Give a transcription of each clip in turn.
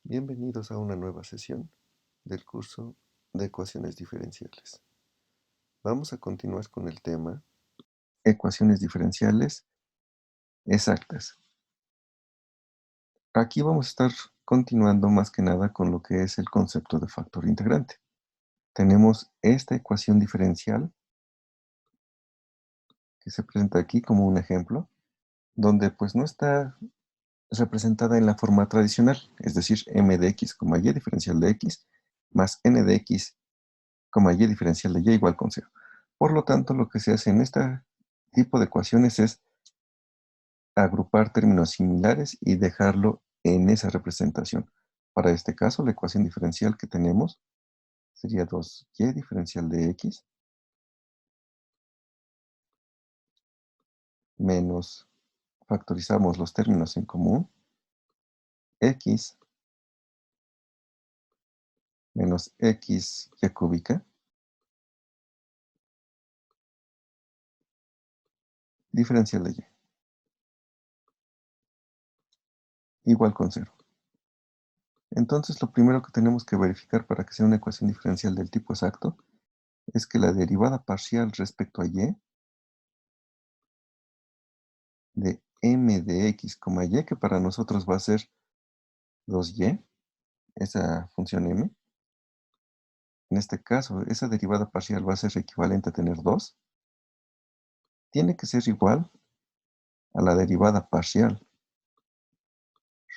Bienvenidos a una nueva sesión del curso de ecuaciones diferenciales. Vamos a continuar con el tema ecuaciones diferenciales exactas. Aquí vamos a estar continuando más que nada con lo que es el concepto de factor integrante. Tenemos esta ecuación diferencial que se presenta aquí como un ejemplo, donde pues no está representada en la forma tradicional, es decir, m de x, y diferencial de x, más n de x, y diferencial de y igual con 0. Por lo tanto, lo que se hace en este tipo de ecuaciones es agrupar términos similares y dejarlo en esa representación. Para este caso, la ecuación diferencial que tenemos sería 2y diferencial de x menos, factorizamos los términos en común, x menos xy cúbica diferencial de y igual con 0. Entonces, lo primero que tenemos que verificar para que sea una ecuación diferencial del tipo exacto es que la derivada parcial respecto a y de m de x, y, que para nosotros va a ser 2y, esa función m. En este caso, esa derivada parcial va a ser equivalente a tener 2. Tiene que ser igual a la derivada parcial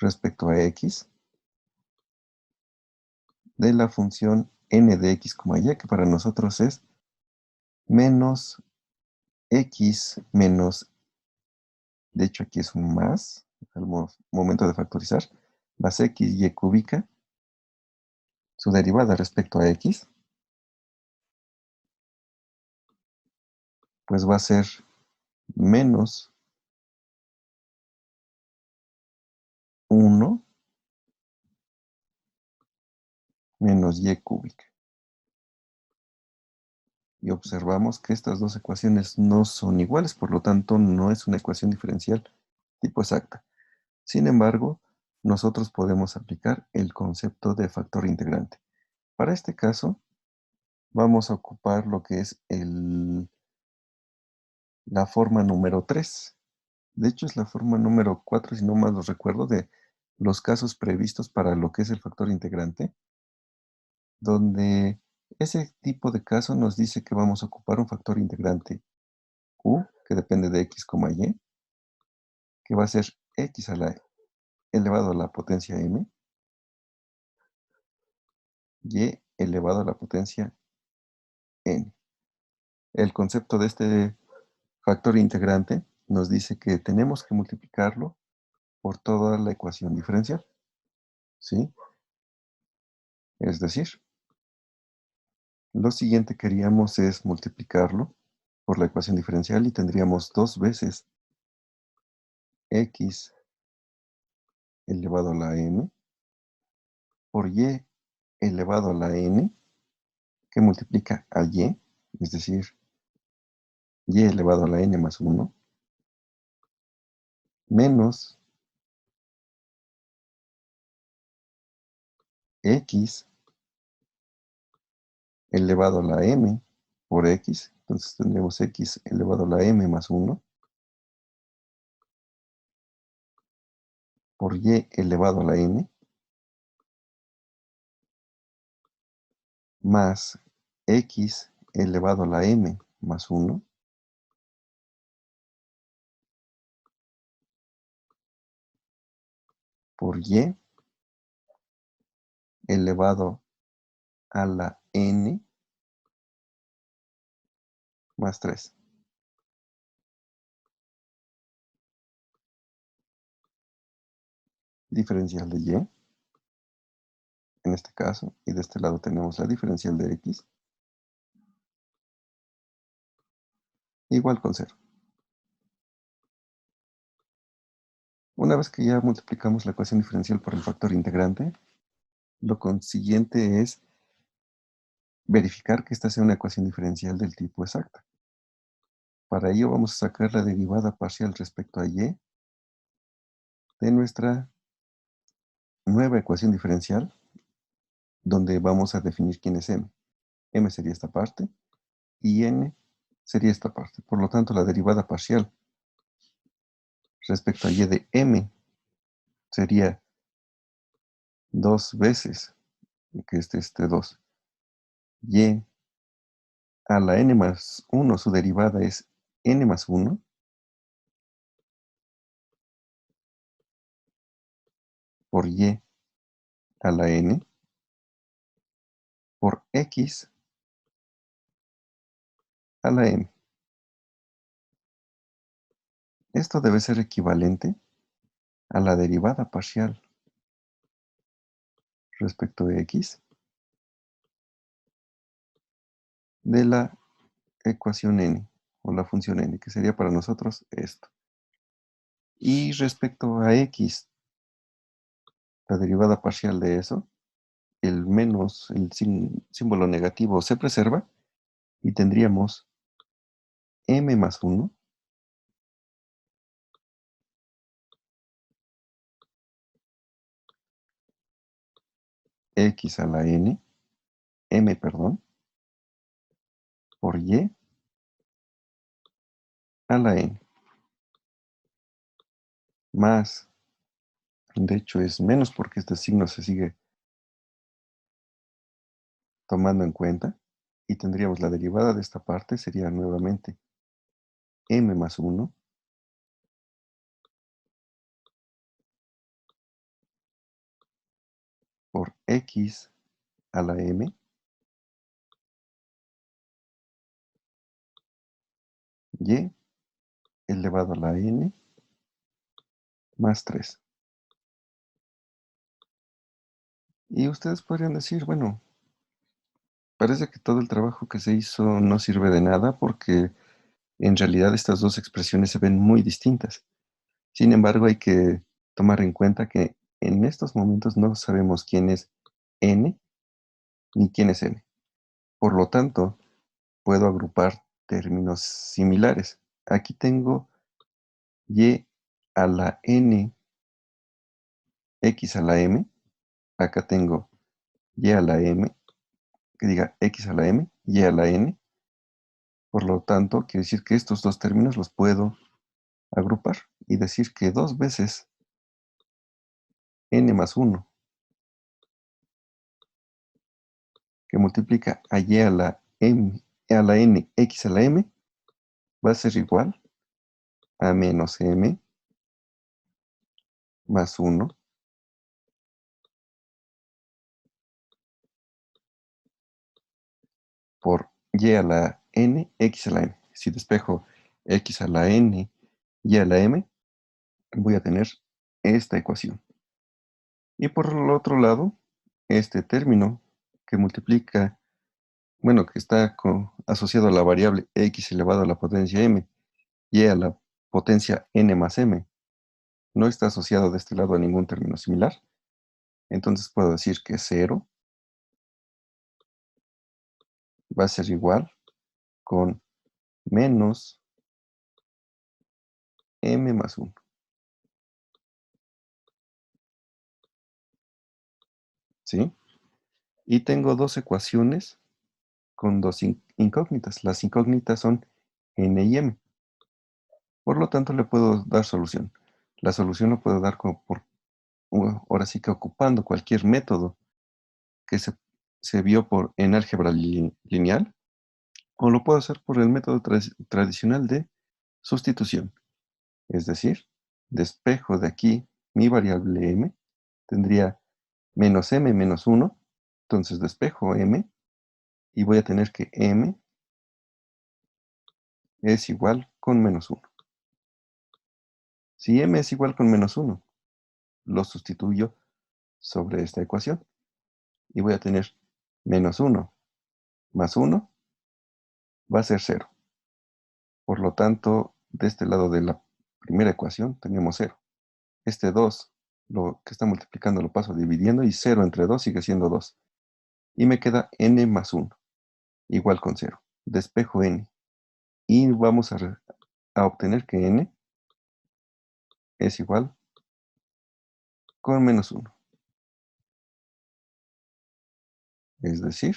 respecto a x de la función n de x, y, que para nosotros es menos x menos, de hecho aquí es un más, al momento de factorizar, más xy cúbica, su derivada respecto a x, pues va a ser menos 1 menos y cúbica. Y observamos que estas dos ecuaciones no son iguales, por lo tanto no es una ecuación diferencial tipo exacta. Sin embargo, nosotros podemos aplicar el concepto de factor integrante. Para este caso, vamos a ocupar lo que es la forma número 3. De hecho, es la forma número 4, si no mal lo recuerdo, de los casos previstos para lo que es el factor integrante, donde ese tipo de caso nos dice que vamos a ocupar un factor integrante u, que depende de x, y, que va a ser x elevado a la potencia m, y elevado a la potencia n. El concepto de este factor integrante nos dice que tenemos que multiplicarlo por toda la ecuación diferencial, ¿sí? Es decir, lo siguiente que haríamos es multiplicarlo por la ecuación diferencial y tendríamos 2 veces x elevado a la m por y elevado a la n, que multiplica a y, es decir, y elevado a la n más 1, menos x elevado a la m por x. Entonces tendremos x elevado a la m más 1 por y elevado a la n más x elevado a la m más 1 por y elevado a la n más 3. Diferencial de y, en este caso, y de este lado tenemos la diferencial de x, igual con 0. Una vez que ya multiplicamos la ecuación diferencial por el factor integrante, lo consiguiente es verificar que esta sea una ecuación diferencial del tipo exacta. Para ello vamos a sacar la derivada parcial respecto a y de nuestra nueva ecuación diferencial donde vamos a definir quién es m. M sería esta parte y n sería esta parte. Por lo tanto, la derivada parcial respecto a y de m sería 2 veces, que este 2, y a la n más 1, su derivada es n más 1, por y a la n, por x a la m. Esto debe ser equivalente a la derivada parcial respecto de x de la ecuación n, o la función n, que sería para nosotros esto. Y respecto a x, la derivada parcial de eso, el menos, el símbolo negativo se preserva y tendríamos m más 1 x a la n, perdón, por y a la n, más, de hecho es menos porque este signo se sigue tomando en cuenta, y tendríamos la derivada de esta parte sería nuevamente m más 1 por x a la m, y elevado a la n más 3. Y ustedes podrían decir, bueno, parece que todo el trabajo que se hizo no sirve de nada porque en realidad estas dos expresiones se ven muy distintas. Sin embargo, hay que tomar en cuenta que en estos momentos no sabemos quién es n ni quién es m. Por lo tanto, puedo agrupar términos similares. Aquí tengo y a la n, x a la m. Acá tengo y a la m, que diga x a la m, y a la n. Por lo tanto, quiere decir que estos dos términos los puedo agrupar y decir que 2 veces n más 1 que multiplica a y a la m, a la n, x a la m, va a ser igual a menos m más 1 por y a la n, x a la m. Si despejo x a la n, y a la m, voy a tener esta ecuación. Y por el otro lado, este término que multiplica, bueno, que está asociado a la variable x elevado a la potencia m y a la potencia n más m, no está asociado de este lado a ningún término similar. Entonces puedo decir que 0 va a ser igual con menos m más 1. ¿Sí? Y tengo dos ecuaciones con dos incógnitas. Las incógnitas son n y m. Por lo tanto, le puedo dar solución. La solución lo puedo dar como ahora sí que ocupando cualquier método que se vio en álgebra lineal, o lo puedo hacer por el método tradicional de sustitución. Es decir, despejo de aquí mi variable m, tendría menos m menos 1, entonces despejo m y voy a tener que m es igual con menos 1. Si m es igual con menos 1, lo sustituyo sobre esta ecuación y voy a tener menos 1 más 1 va a ser 0. Por lo tanto, de este lado de la primera ecuación tenemos 0. Este 2, lo que está multiplicando, lo paso dividiendo y 0 entre 2 sigue siendo 2. Y me queda n más 1, igual con 0. Despejo n y vamos a obtener que n es igual con menos 1. Es decir,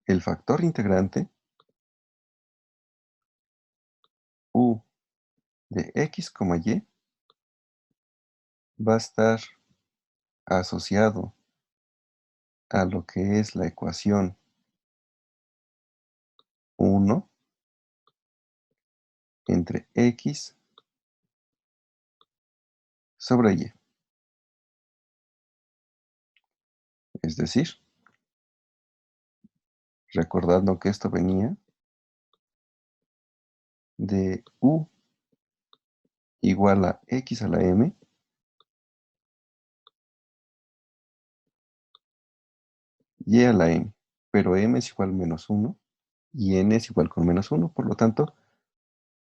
el factor integrante u de x, y va a estar asociado a lo que es la ecuación 1 entre x sobre y. Es decir, recordando que esto venía de u igual a x a la m, y a la n, pero m es igual a menos 1 y n es igual con menos 1, por lo tanto,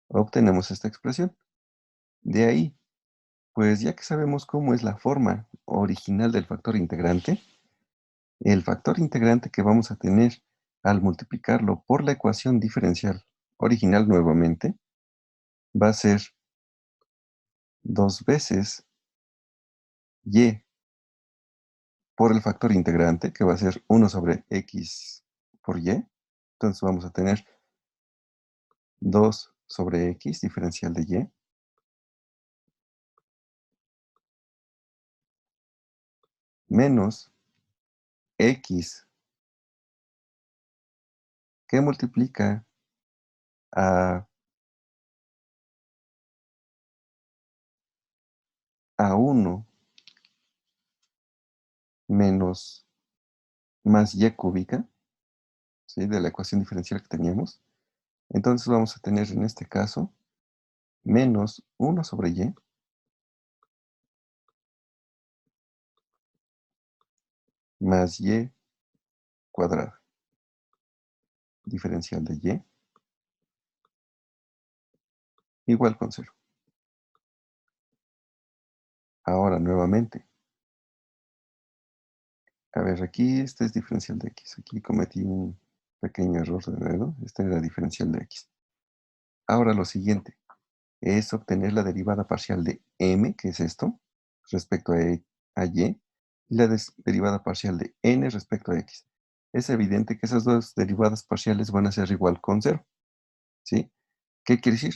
obtenemos esta expresión. De ahí, pues ya que sabemos cómo es la forma original del factor integrante, el factor integrante que vamos a tener al multiplicarlo por la ecuación diferencial original nuevamente, va a ser 2 veces y por el factor integrante, que va a ser 1 sobre x por y. Entonces vamos a tener 2 sobre x diferencial de y, menos x que multiplica a, 1 menos más y cúbica, ¿sí?, de la ecuación diferencial que teníamos. Entonces vamos a tener en este caso menos 1 sobre y más y cuadrada, diferencial de y, igual con 0. Ahora nuevamente, a ver, aquí este es diferencial de x. Aquí cometí un pequeño error de dedo. Esta era diferencial de x. Ahora lo siguiente es obtener la derivada parcial de m, que es esto, respecto a y la derivada parcial de n respecto a x. Es evidente que esas dos derivadas parciales van a ser igual con 0, ¿sí? ¿Qué quiere decir?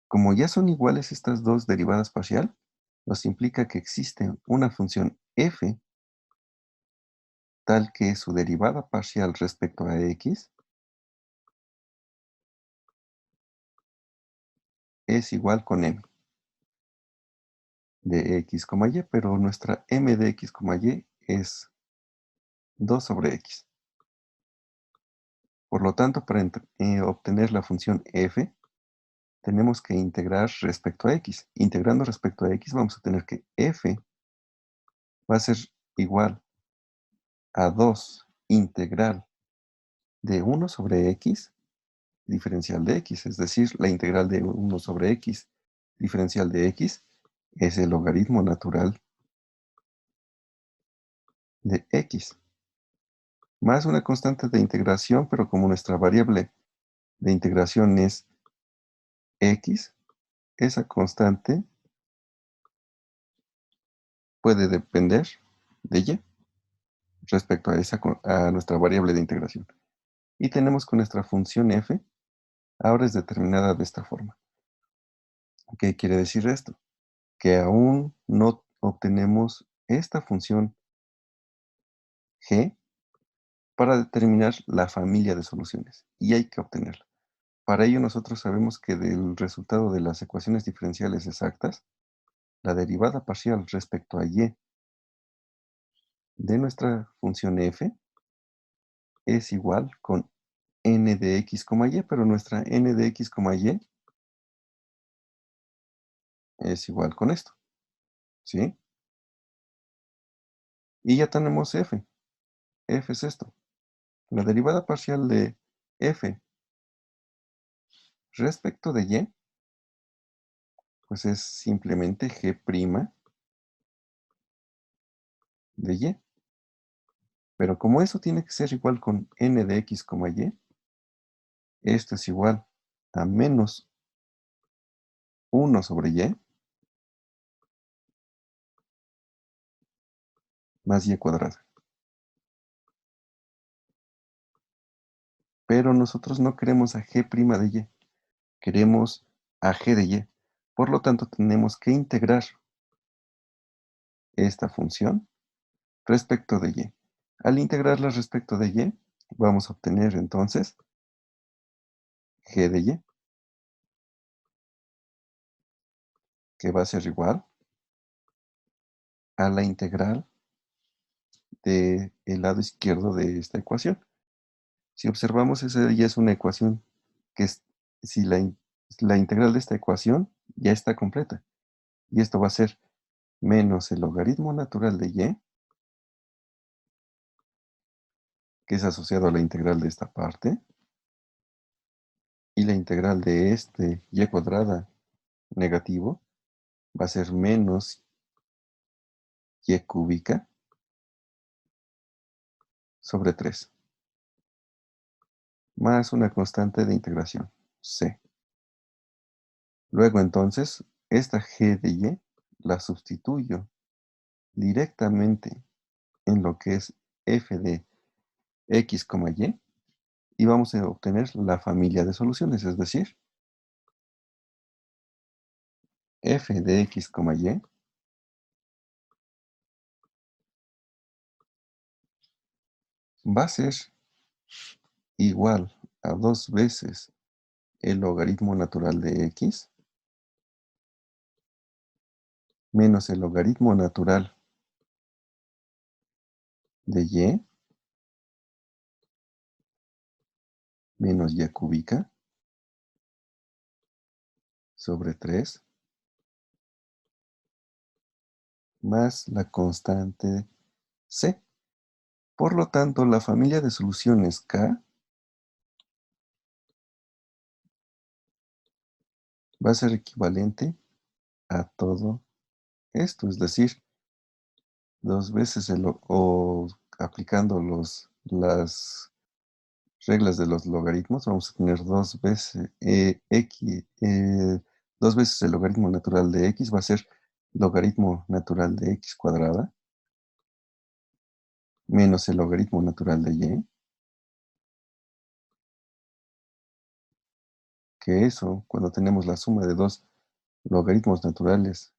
Como ya son iguales estas dos derivadas parcial, nos implica que existe una función f tal que su derivada parcial respecto a x es igual con m de x, y, pero nuestra m de x, y es 2 sobre x. Por lo tanto, para obtener la función f, tenemos que integrar respecto a x. Integrando respecto a x, vamos a tener que f va a ser igual a 2 integral de 1 sobre x diferencial de x, es decir, la integral de 1 sobre x diferencial de x es el logaritmo natural de x, más una constante de integración, pero como nuestra variable de integración es x, esa constante puede depender de y respecto a, a nuestra variable de integración. Y tenemos que nuestra función f ahora es determinada de esta forma. ¿Qué quiere decir esto? Que aún no obtenemos esta función g para determinar la familia de soluciones, y hay que obtenerla. Para ello nosotros sabemos que del resultado de las ecuaciones diferenciales exactas, la derivada parcial respecto a y de nuestra función f es igual con n de x, y, pero nuestra n de x, y es igual con esto, ¿sí? Y ya tenemos f. F es esto. La derivada parcial de f respecto de y, pues es simplemente g' de y. Pero como eso tiene que ser igual con n de x, y, esto es igual a menos 1 sobre y más y cuadrada. Pero nosotros no queremos a g' de y, queremos a g de y. Por lo tanto, tenemos que integrar esta función respecto de y. Al integrarla respecto de y, vamos a obtener entonces g de y, que va a ser igual a la integral del lado izquierdo de esta ecuación. Si observamos, esa ya es una ecuación que si la integral de esta ecuación ya está completa. Y esto va a ser menos el logaritmo natural de y, que es asociado a la integral de esta parte, y la integral de este y cuadrada negativo va a ser menos y cúbica sobre 3, más una constante de integración, c. Luego entonces, esta g de y la sustituyo directamente en lo que es f de x, y vamos a obtener la familia de soluciones, es decir, f de x, y va a ser igual a 2 veces el logaritmo natural de x menos el logaritmo natural de y menos y cúbica sobre 3 más la constante c. Por lo tanto, la familia de soluciones k va a ser equivalente a todo esto, es decir, 2 veces o aplicando las reglas de los logaritmos, vamos a tener 2 veces x, 2 veces el logaritmo natural de x va a ser logaritmo natural de x cuadrada menos el logaritmo natural de y, que eso, cuando tenemos la suma de dos logaritmos naturales,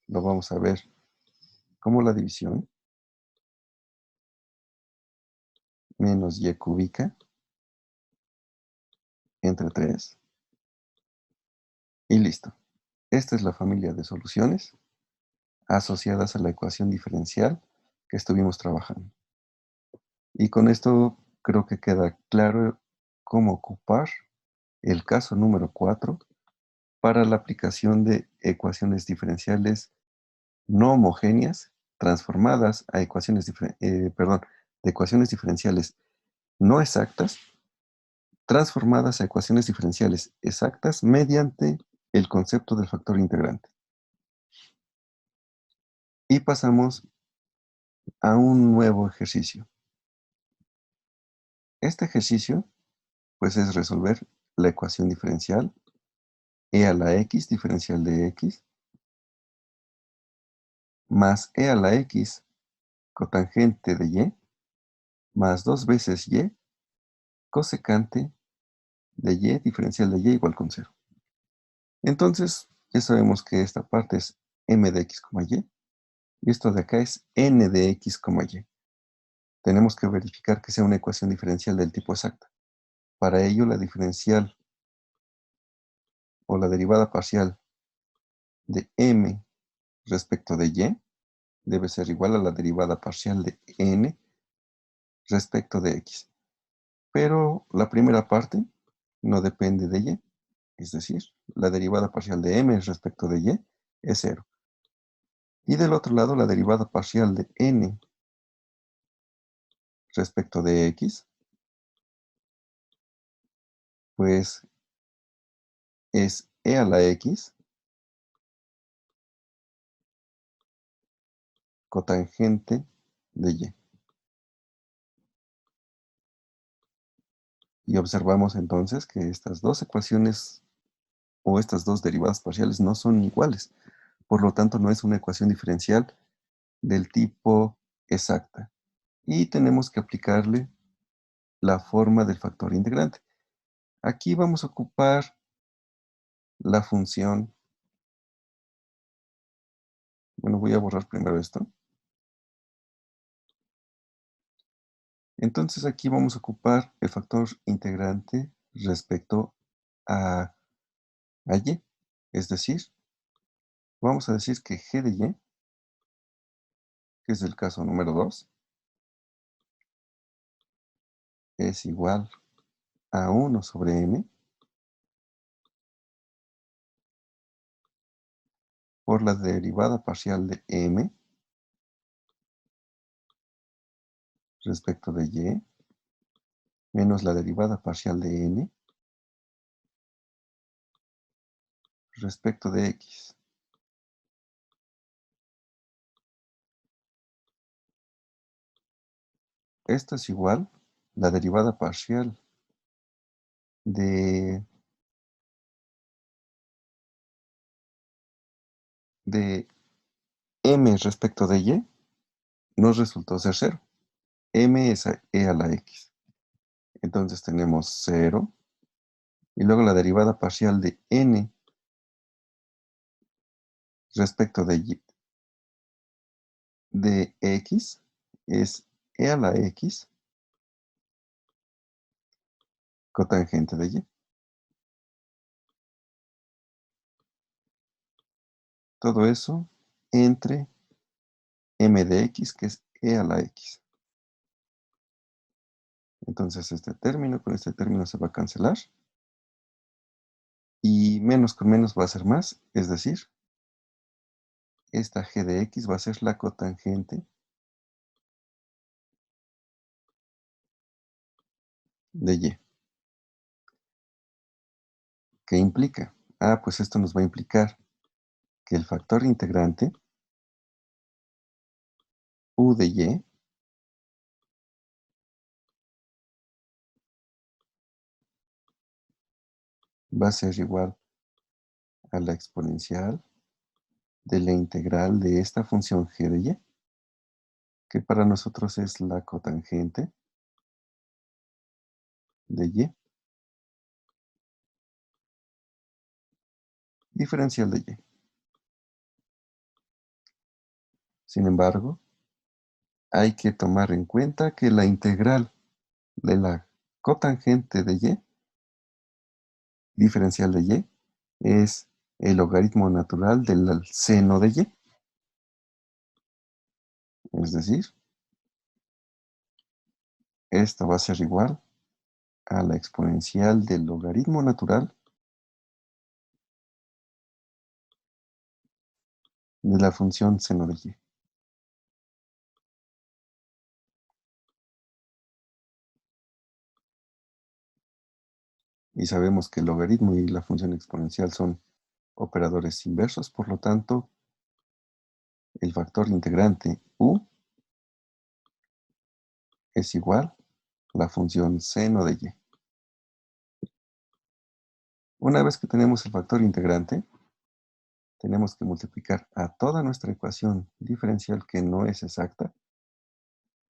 lo vamos a ver como la división, menos y cúbica entre 3, y listo. Esta es la familia de soluciones asociadas a la ecuación diferencial que estuvimos trabajando. Y con esto creo que queda claro cómo ocupar el caso número 4 para la aplicación de ecuaciones diferenciales no homogéneas transformadas a de ecuaciones diferenciales no exactas transformadas a ecuaciones diferenciales exactas mediante el concepto del factor integrante. Y pasamos a un nuevo ejercicio. Este ejercicio, pues, es resolver la ecuación diferencial e a la x diferencial de x más e a la x cotangente de y más 2 veces y cosecante de y diferencial de y igual con 0. Entonces, ya sabemos que esta parte es m de x, y esto de acá es n de x, y. Tenemos que verificar que sea una ecuación diferencial del tipo exacta. Para ello, la diferencial o la derivada parcial de m respecto de y debe ser igual a la derivada parcial de n respecto de x. Pero la primera parte no depende de y, es decir, la derivada parcial de m respecto de y es 0. Y del otro lado, la derivada parcial de n respecto de x, pues es e a la x cotangente de y. Y observamos entonces que estas dos ecuaciones o estas dos derivadas parciales no son iguales. Por lo tanto, no es una ecuación diferencial del tipo exacta. Y tenemos que aplicarle la forma del factor integrante. Aquí vamos a ocupar la función. Bueno, voy a borrar primero esto. Entonces aquí vamos a ocupar el factor integrante respecto a y. Es decir, vamos a decir que g de y, que es el caso número 2, es igual a 1 sobre m por la derivada parcial de m respecto de y menos la derivada parcial de n respecto de x. Esto es igual la derivada parcial de, de m respecto de y nos resultó ser 0. M es e a la x. Entonces tenemos 0. Y luego la derivada parcial de n respecto de x es e a la x cotangente de y. Todo eso entre m de x, que es e a la x. Entonces este término con este término se va a cancelar. Y menos con menos va a ser más, es decir, esta g de x va a ser la cotangente de y. ¿Qué implica? Ah, pues esto nos va a implicar que el factor integrante u de y va a ser igual a la exponencial de la integral de esta función g de y, que para nosotros es la cotangente de y, diferencial de y. Sin embargo, hay que tomar en cuenta que la integral de la cotangente de y, diferencial de y, es el logaritmo natural del seno de y. Es decir, esto va a ser igual a la exponencial del logaritmo natural de la función seno de y. Y sabemos que el logaritmo y la función exponencial son operadores inversos, por lo tanto, el factor integrante u es igual a la función seno de y. Una vez que tenemos el factor integrante, tenemos que multiplicar a toda nuestra ecuación diferencial que no es exacta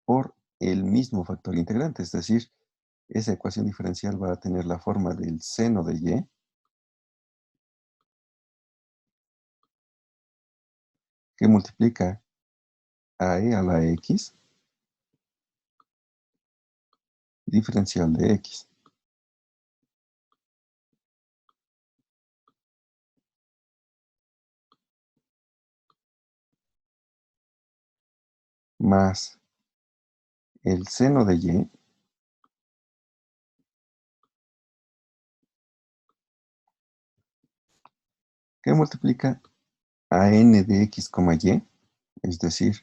por el mismo factor integrante, es decir, esa ecuación diferencial va a tener la forma del seno de y, que multiplica a e a la x, diferencial de x, más el seno de y, que multiplica a n de x, y, es decir,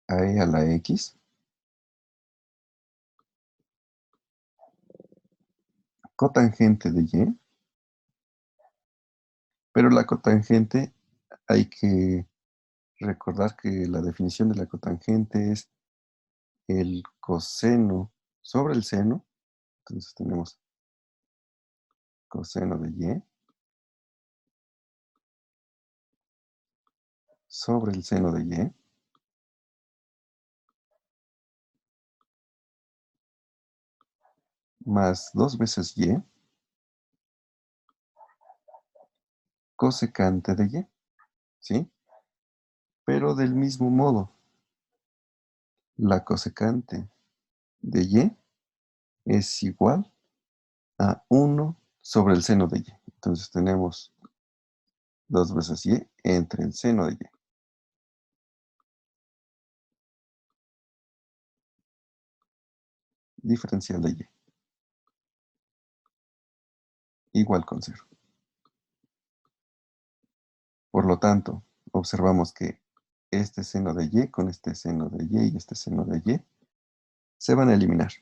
a e a la x, cotangente de y, pero la cotangente hay que recordar que la definición de la cotangente es el coseno sobre el seno. Entonces tenemos coseno de y sobre el seno de y, más 2 veces y cosecante de y, ¿sí? Pero del mismo modo, la cosecante de y es igual a 1 sobre el seno de y. Entonces tenemos 2 veces y entre el seno de y. Diferencial de y igual con 0. Por lo tanto, observamos que este seno de y con este seno de y este seno de y se van a eliminar.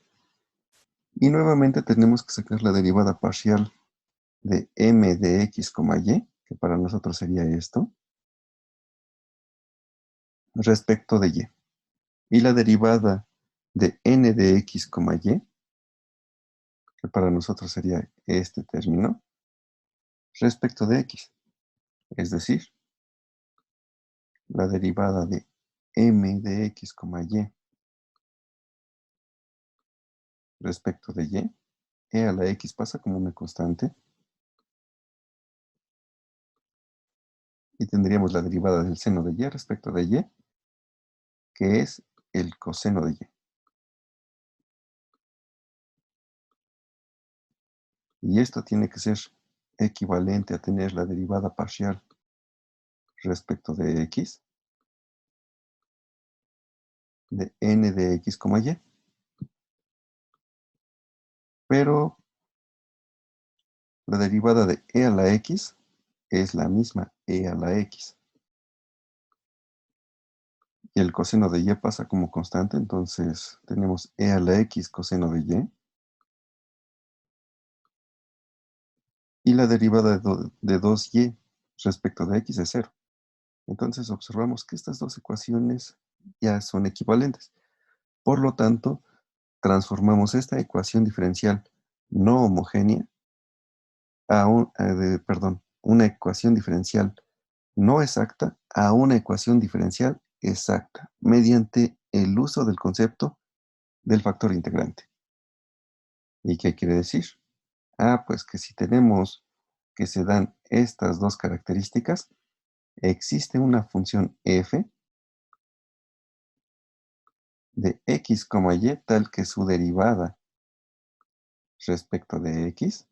Y nuevamente tenemos que sacar la derivada parcial de m de x, y, que para nosotros sería esto, respecto de y. Y la derivada de n de x, y, que para nosotros sería este término, respecto de x. Es decir, la derivada de m de x, y respecto de y, e a la x pasa como una constante, y tendríamos la derivada del seno de y respecto de y, que es el coseno de y. Y esto tiene que ser equivalente a tener la derivada parcial respecto de x de n de x, y. Pero la derivada de e a la x es la misma e a la x. Y el coseno de y pasa como constante, entonces tenemos e a la x coseno de y. Y la derivada de 2y respecto de x es 0. Entonces observamos que estas dos ecuaciones ya son equivalentes. Por lo tanto, transformamos esta ecuación diferencial no homogénea a una ecuación diferencial no exacta a una ecuación diferencial exacta mediante el uso del concepto del factor integrante. ¿Y qué quiere decir? Pues que si tenemos que se dan estas dos características, existe una función f de x, y tal que su derivada respecto de x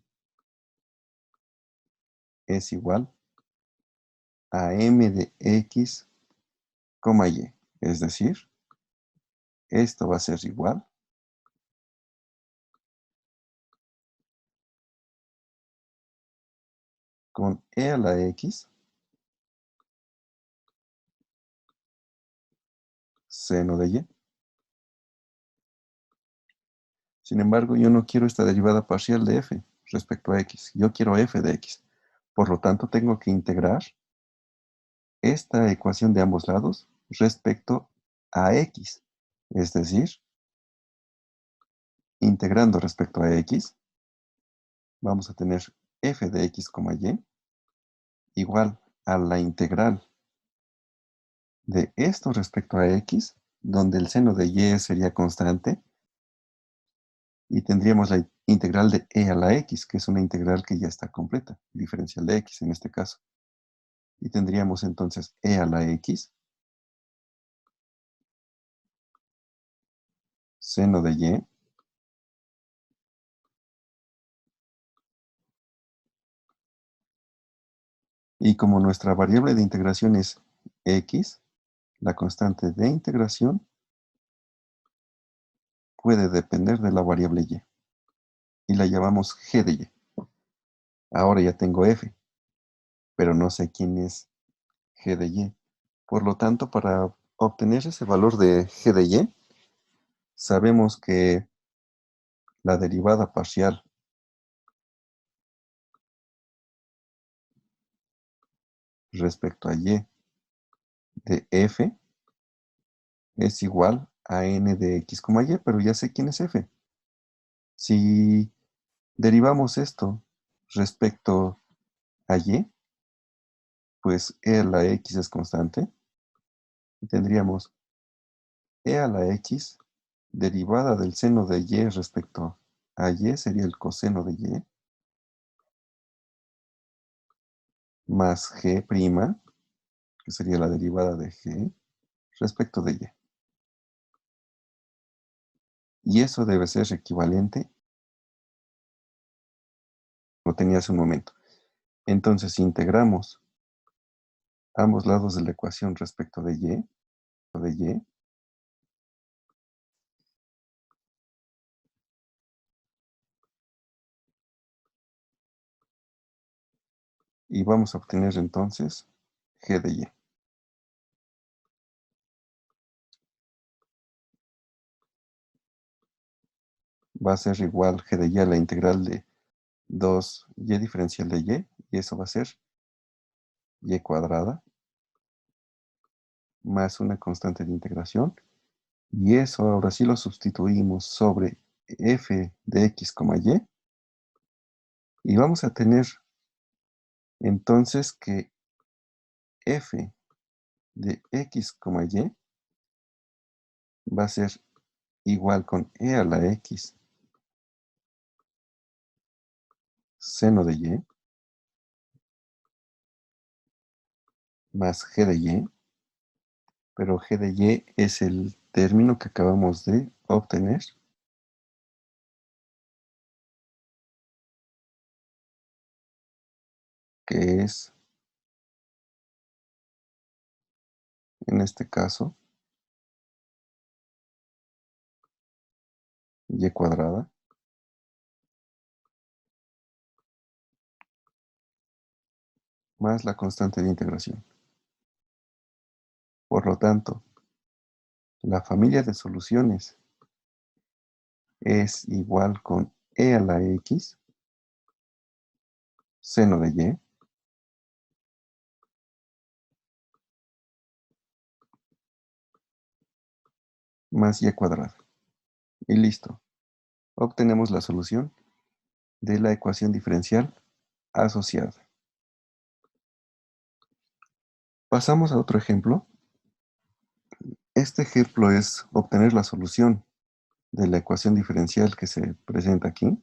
es igual a m de x, y. Es decir, esto va a ser igual con e a la x seno de y. Sin embargo, yo no quiero esta derivada parcial de f respecto a x. Yo quiero f de x. Por lo tanto, tengo que integrar esta ecuación de ambos lados respecto a x. Es decir, integrando respecto a x, vamos a tener f de x, y igual a la integral de esto respecto a x, donde el seno de y sería constante, y tendríamos la integral de e a la x, que es una integral que ya está completa, diferencial de x en este caso. Y tendríamos entonces e a la x, seno de y, y como nuestra variable de integración es x, la constante de integración puede depender de la variable y la llamamos g de y. Ahora ya tengo f, pero no sé quién es g de y. Por lo tanto, para obtener ese valor de g de y, sabemos que la derivada parcial respecto a y de f es igual a n de x, y, pero ya sé quién es f. Si derivamos esto respecto a y, pues e a la x es constante, y tendríamos e a la x derivada del seno de y respecto AY sería el coseno de Y, más G', que sería la derivada de G, respecto de Y. Y eso debe ser equivalente, lo tenía hace un momento. Entonces, si integramos ambos lados de la ecuación respecto de Y, y vamos a obtener entonces G de Y. Va a ser igual G de Y a la integral de 2Y diferencial de Y eso va a ser Y cuadrada más una constante de integración, y eso ahora sí lo sustituimos sobre f de x, y vamos a tener entonces que f de x, y va a ser igual con e a la x seno de y más g de y, pero g de y es el término que acabamos de obtener, que es, en este caso, y cuadrada más la constante de integración. Por lo tanto, la familia de soluciones es igual con e a la x seno de y más y cuadrada. Y listo. Obtenemos la solución de la ecuación diferencial asociada. Pasamos a otro ejemplo. Este ejemplo es obtener la solución de la ecuación diferencial que se presenta aquí.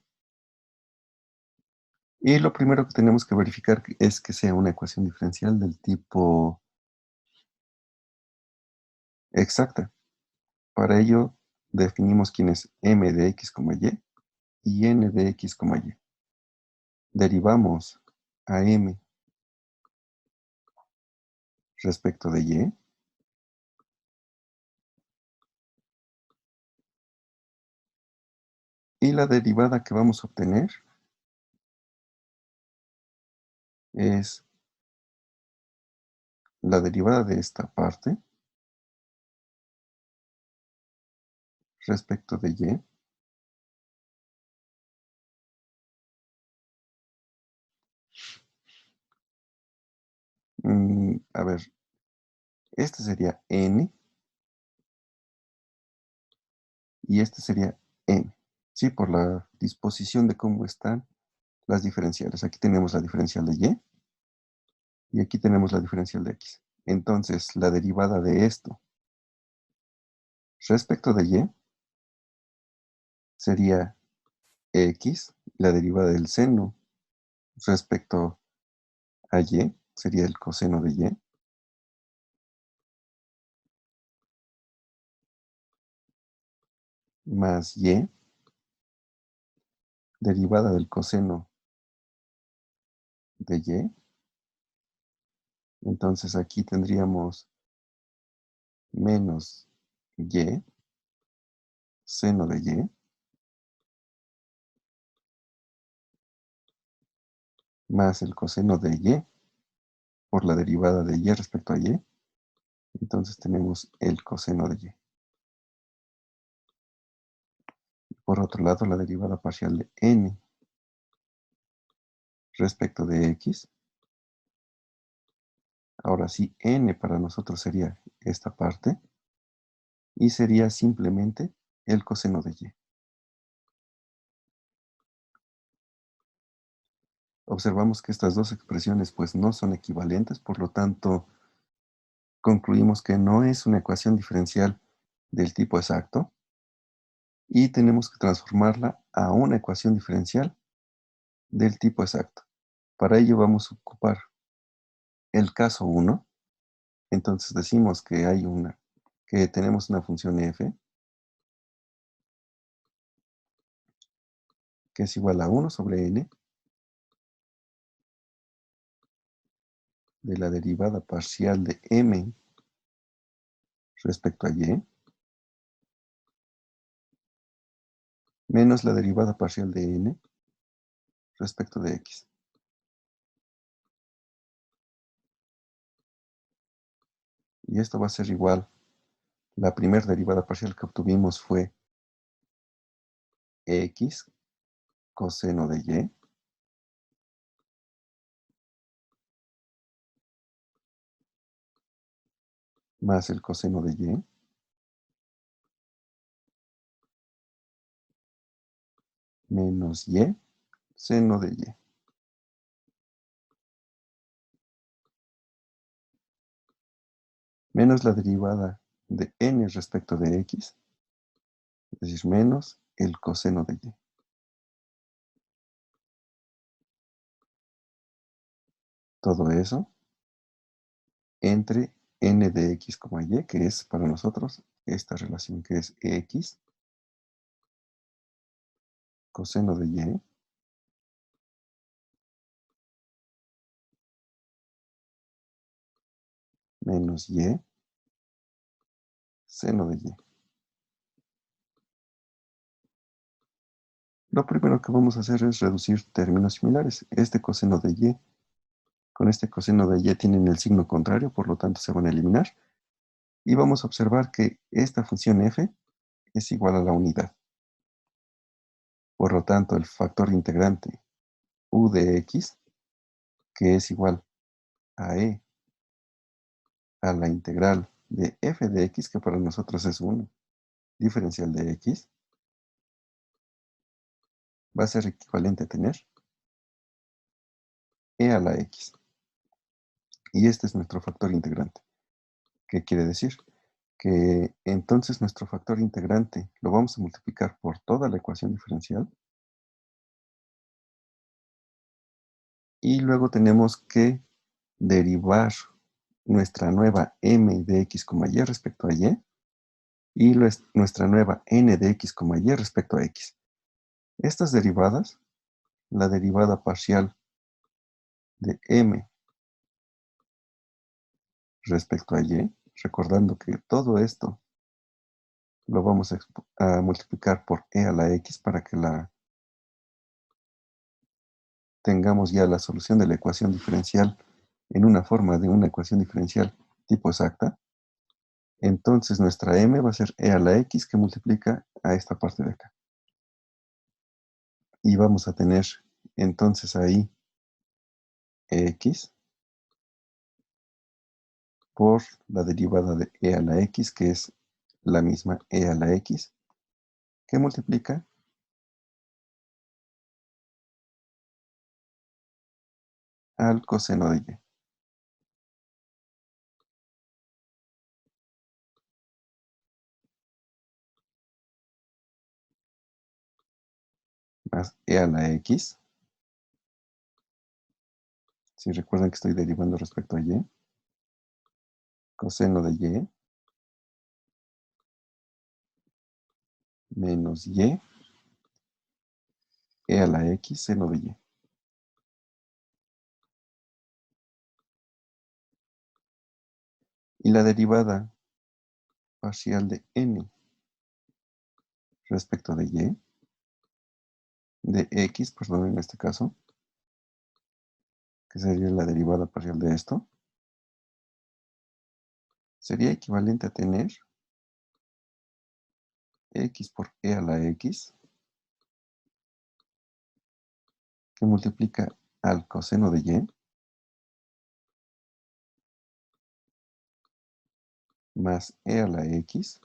Y lo primero que tenemos que verificar es que sea una ecuación diferencial del tipo exacta. Para ello, definimos quién es m de x, y n de x, y. Derivamos a m respecto de y, y la derivada que vamos a obtener es la derivada de esta parte respecto de y, a ver, este sería n y este sería n. Sí, por la disposición de cómo están las diferenciales. Aquí tenemos la diferencial de y aquí tenemos la diferencial de x. Entonces, la derivada de esto respecto de y sería x, la derivada del seno respecto a y sería el coseno de y, más y, derivada del coseno de y. Entonces aquí tendríamos menos y seno de y más el coseno de y por la derivada de y respecto a y. Entonces tenemos el coseno de y. Por otro lado, la derivada parcial de n respecto de x. Ahora sí, n para nosotros sería esta parte y sería simplemente el coseno de y. Observamos que estas dos expresiones pues no son equivalentes, por lo tanto concluimos que no es una ecuación diferencial del tipo exacto, y tenemos que transformarla a una ecuación diferencial del tipo exacto. Para ello vamos a ocupar el caso 1. Entonces decimos que tenemos una función f que es igual a 1 sobre n de la derivada parcial de m respecto a y menos la derivada parcial de n respecto de x. Y esto va a ser igual. La primera derivada parcial que obtuvimos fue x coseno de y más el coseno de y menos y seno de y menos la derivada de n respecto de x, es decir, menos el coseno de y. Todo eso entre n de x, y, que es para nosotros esta relación que es x coseno de y menos y seno de y. Lo primero que vamos a hacer es reducir términos similares. Este coseno de y con este coseno de y tienen el signo contrario, por lo tanto se van a eliminar. Y vamos a observar que esta función f es igual a la unidad. Por lo tanto, el factor integrante u de x, que es igual a e a la integral de f de x, que para nosotros es 1 diferencial de x, va a ser equivalente a tener e a la x. Y este es nuestro factor integrante. ¿Qué quiere decir? Que entonces nuestro factor integrante lo vamos a multiplicar por toda la ecuación diferencial y luego tenemos que derivar nuestra nueva m de x, y respecto a y nuestra nueva n de x, y respecto a x. Estas derivadas, la derivada parcial de m respecto a y, recordando que todo esto lo vamos a multiplicar por e a la x para que tengamos ya la solución de la ecuación diferencial en una forma de una ecuación diferencial tipo exacta. Entonces nuestra m va a ser e a la x que multiplica a esta parte de acá. Y vamos a tener entonces ahí x por la derivada de e a la x, que es la misma e a la x, que multiplica al coseno de y, más e a la x. Si recuerdan que estoy derivando respecto a y, coseno de y menos y e a la x seno de y. Y la derivada parcial de n respecto de y, de x, perdón, en este caso, que sería la derivada parcial de esto, sería equivalente a tener x por e a la x, que multiplica al coseno de y, más e a la x,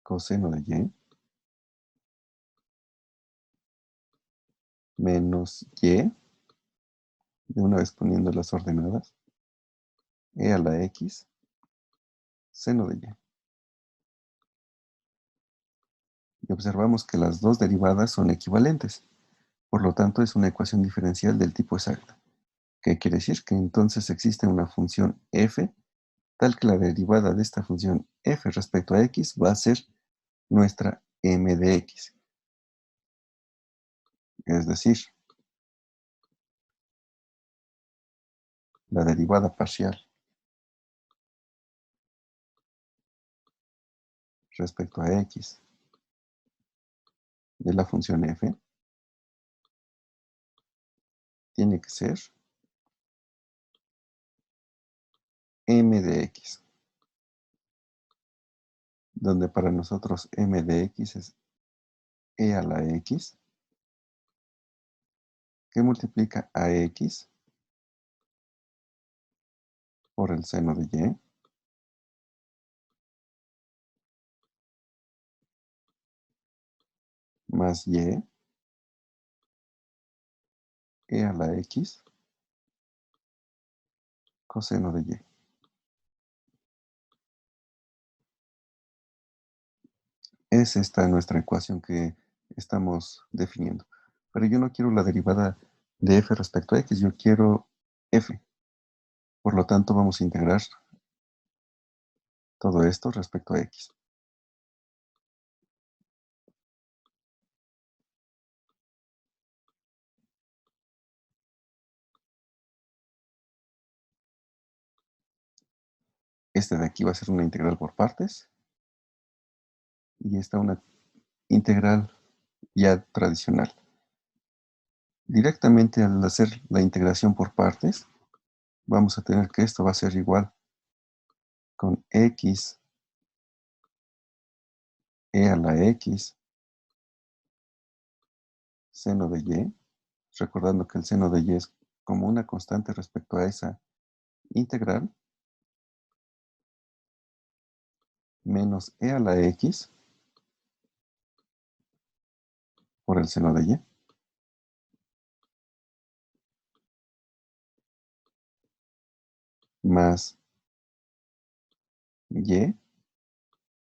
coseno de y, menos y, de una vez poniendo las ordenadas, e a la x, seno de y. Y observamos que las dos derivadas son equivalentes. Por lo tanto, es una ecuación diferencial del tipo exacta. ¿Qué quiere decir? Que entonces existe una función f tal que la derivada de esta función f respecto a x va a ser nuestra m de x. Es decir, la derivada parcial respecto a x de la función f tiene que ser m de x, donde para nosotros m de x es e a la x, que multiplica a x por el seno de y, más y e a la x coseno de y. Es esta nuestra ecuación que estamos definiendo. Pero yo no quiero la derivada de f respecto a x, yo quiero f. Por lo tanto, vamos a integrar todo esto respecto a x. Este de aquí va a ser una integral por partes. Y esta una integral ya tradicional. Directamente al hacer la integración por partes, vamos a tener que esto va a ser igual con x e a la x seno de y, recordando que el seno de y es como una constante respecto a esa integral, menos e a la x por el seno de y, más y,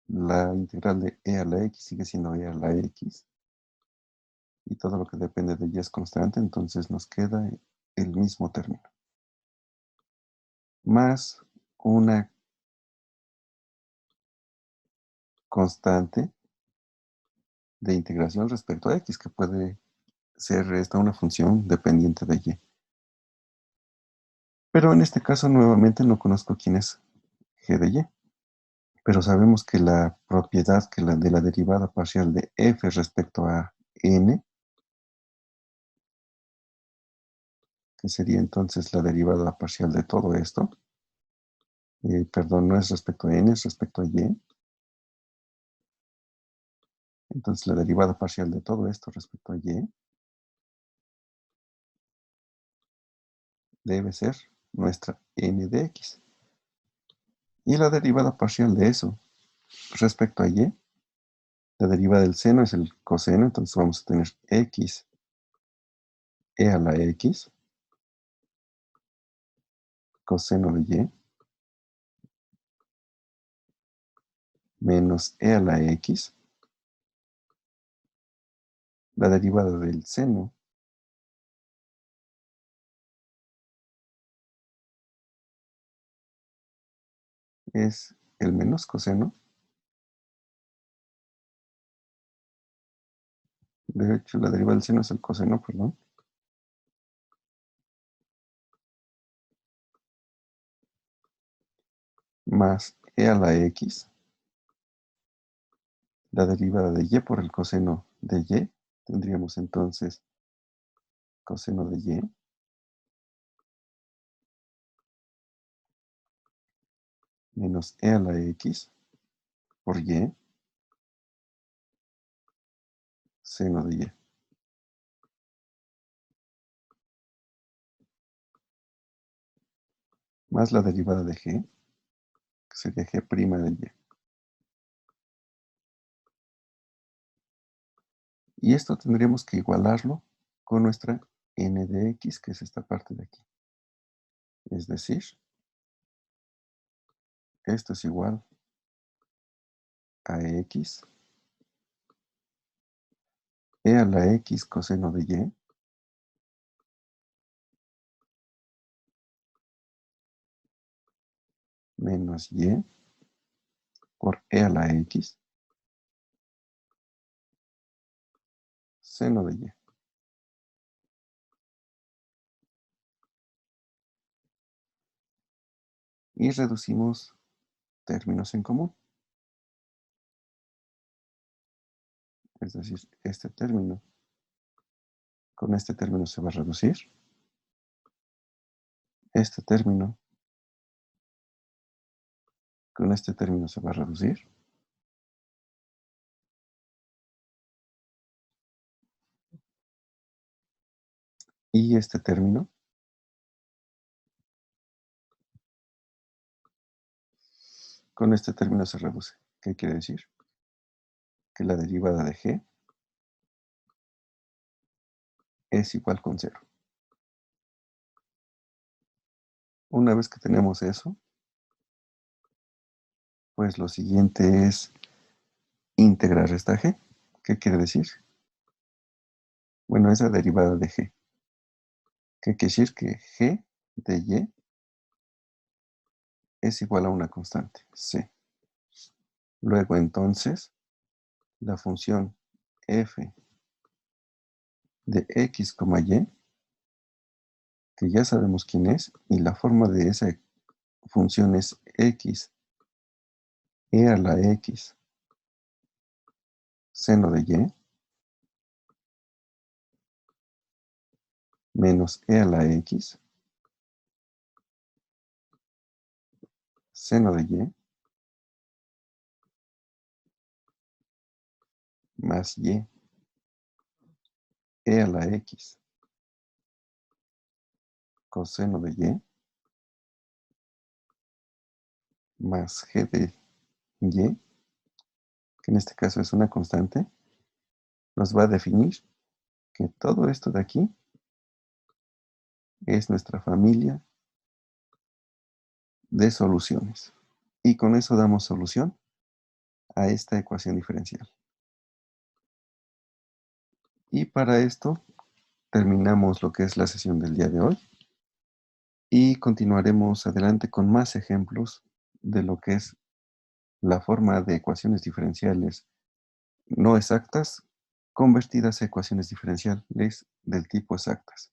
la integral de e a la x sigue siendo e a la x, y todo lo que depende de y es constante, entonces nos queda el mismo término, más una constante de integración respecto a x, que puede ser esta una función dependiente de y. Pero en este caso nuevamente no conozco quién es g de y, pero sabemos que la propiedad que la de la derivada parcial de f respecto a n, que sería entonces la derivada parcial de todo esto, perdón, no es respecto a n, es respecto a y, entonces la derivada parcial de todo esto respecto a y debe ser nuestra n de x. Y la derivada parcial de eso respecto a y, la derivada del seno es el coseno, entonces vamos a tener x e a la x coseno de y menos e a la x, la derivada del seno es el menos coseno, de hecho la derivada del seno es el coseno, perdón, más e a la x, la derivada de y por el coseno de y, tendríamos entonces coseno de y menos e a la x por y seno de y, más la derivada de g, que sería g' de y. Y esto tendríamos que igualarlo con nuestra n de x, que es esta parte de aquí. Es decir, esto es igual ax, e a la x coseno de y, menos y por e a la x, seno de y. Y reducimos términos en común. Es decir, este término con este término se va a reducir. Este término con este término se va a reducir. Y este término con este término se reduce. ¿Qué quiere decir? Que la derivada de g es igual con 0. Una vez que tenemos eso, pues lo siguiente es integrar esta g. ¿Qué quiere decir? Bueno, esa derivada de g. ¿Qué quiere decir? Que g de y es igual a una constante, c. Luego, entonces, la función f de x, y, que ya sabemos quién es, y la forma de esa función es x e a la x seno de y menos e a la x seno de y más y e a la x coseno de y más g de y, que en este caso es una constante, nos va a definir que todo esto de aquí es nuestra familia de soluciones. Y con eso damos solución a esta ecuación diferencial. Y para esto terminamos lo que es la sesión del día de hoy y continuaremos adelante con más ejemplos de lo que es la forma de ecuaciones diferenciales no exactas convertidas a ecuaciones diferenciales del tipo exactas.